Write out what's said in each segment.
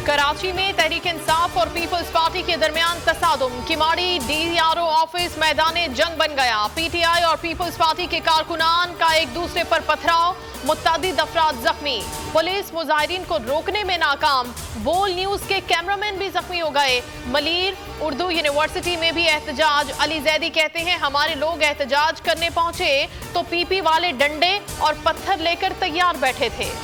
कराची में तहरीक इंसाफ और peoples party के दरमियान तसादुम। किमाड़ी डीआरओ ऑफिस मैदान जंग बन गया। पीटीआई और पीपल्स पार्टी के कारकुनान का एक दूसरे पर पथराव, मुत्तअद्दिद अफराद जख्मी। पुलिस मुजाहिरीन को रोकने में नाकाम। बोल न्यूज के कैमरामैन भी जख्मी हो गए। मलीर उर्दू यूनिवर्सिटी में भी एहतजाज। अली जैदी कहते हैं हमारे लोग एहतजाज करने पहुंचे तो पीपी वाले डंडे और पत्थर लेकर तैयार बैठे थे।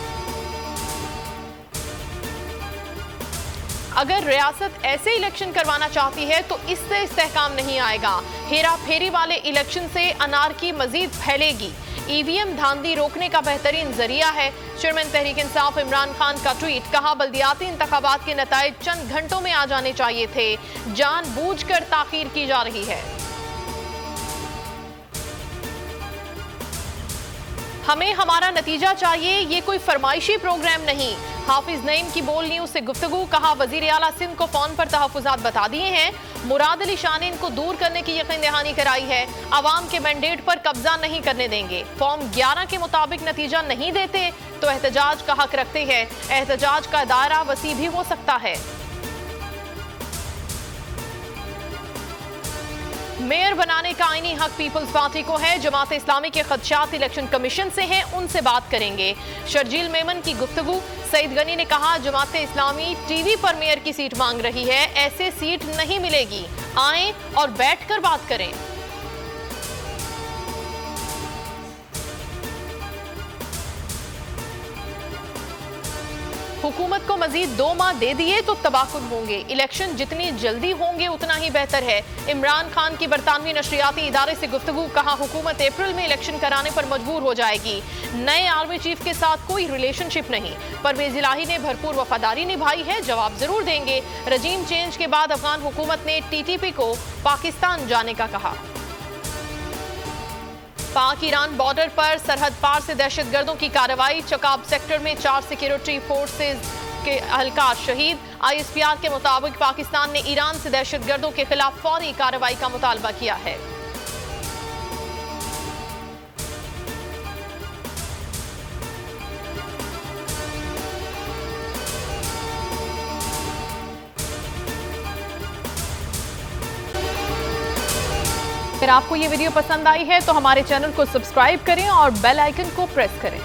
अगर रियासत ऐसे इलेक्शन करवाना चाहती है तो इससे इस्तेहकाम नहीं आएगा। हेरा फेरी वाले इलेक्शन से अनारकी मजीद फैलेगी। ईवीएम धांधली रोकने का बेहतरीन जरिया है। चेयरमैन तहरीक इंसाफ इमरान खान का ट्वीट। कहा बल्दियाती इंतखाबात के नताइज चंद घंटों में आ जाने चाहिए थे, जानबूझकर ताखीर की जा रही है। हमें हमारा नतीजा चाहिए, ये कोई फरमाइशी प्रोग्राम नहीं। हाफिज नईम की बोल न्यूज से गुफ्तगू। कहा वजीर आला सिंध को फोन पर तहफुजात बता दिए हैं। मुराद अली शाह ने इनको दूर करने की यकीन दहानी कराई है। आवाम के मैंडेट पर कब्जा नहीं करने देंगे। फॉर्म 11 के मुताबिक नतीजा नहीं देते तो एहतजाज का हक रखते हैं। एहतजाज का दायरा वसी भी हो सकता है। मेयर बनाने का आईनी हक पीपल्स पार्टी को है। जमात इस्लामी के खदशात इलेक्शन कमीशन से हैं, उनसे बात करेंगे। शर्जील मेमन की गुफ्तगू। सईद गनी ने कहा जमात इस्लामी टीवी पर मेयर की सीट मांग रही है, ऐसे सीट नहीं मिलेगी, आएं और बैठकर बात करें। हुकूमत को मजीद 2 माह दे दिए तो तबाकुन होंगे। इलेक्शन जितनी जल्दी होंगे उतना ही बेहतर है। इमरान खान की बरतानवी नशरियाती इदारे से गुफ्तगू। कहा हुकूमत अप्रैल में इलेक्शन कराने पर मजबूर हो जाएगी। नए आर्मी चीफ के साथ कोई रिलेशनशिप नहीं। परवेज इलाही ने भरपूर वफादारी निभाई है, जवाब जरूर देंगे। रजीम चेंज के बाद अफगान हुकूमत ने टीटीपी को पाकिस्तान जाने का कहा। पाक ईरान बॉर्डर पर सरहद पार से दहशतगर्दों की कार्रवाई। चकाब सेक्टर में 4 सिक्योरिटी फोर्सेज के एहलकार शहीद। आईएसपीआर के मुताबिक पाकिस्तान ने ईरान से दहशतगर्दों के खिलाफ फौरी कार्रवाई का मुतालबा किया है। अगर आपको ये वीडियो पसंद आई है तो हमारे चैनल को सब्सक्राइब करें और बेल आइकन को प्रेस करें।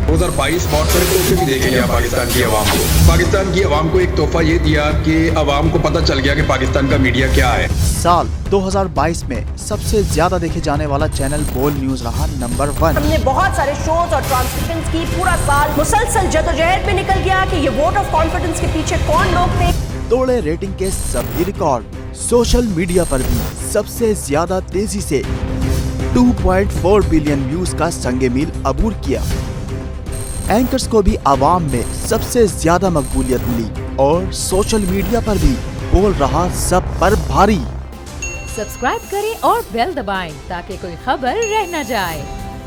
2022 बहुत सारे तोहफे भी देखे गया पाकिस्तान की आवाम को। पाकिस्तान की आवाम को एक तोहफा ये दिया कि आवाम को पता चल गया कि पाकिस्तान का मीडिया क्या है। साल 2022 में सबसे ज्यादा देखे जाने वाला चैनल बोल न्यूज रहा नंबर 1। हमने बहुत सारे शोज और ट्रांसमिशंस की। पूरा साल मुसलसल जदोजहद में निकल गया कि ये वोट ऑफ कॉन्फिडेंस के पीछे कौन लोग थे। तोड़े रेटिंग के सभी रिकॉर्ड। सोशल मीडिया पर भी सबसे ज्यादा तेजी से 2.4 बिलियन व्यूज का संगे मील अबूर किया। एंकर्स को भी आवाम में सबसे ज्यादा मकबूलियत मिली और सोशल मीडिया पर भी बोल रहा सब पर भारी। सब्सक्राइब करें और बेल दबाएं ताकि कोई खबर रह न जाए।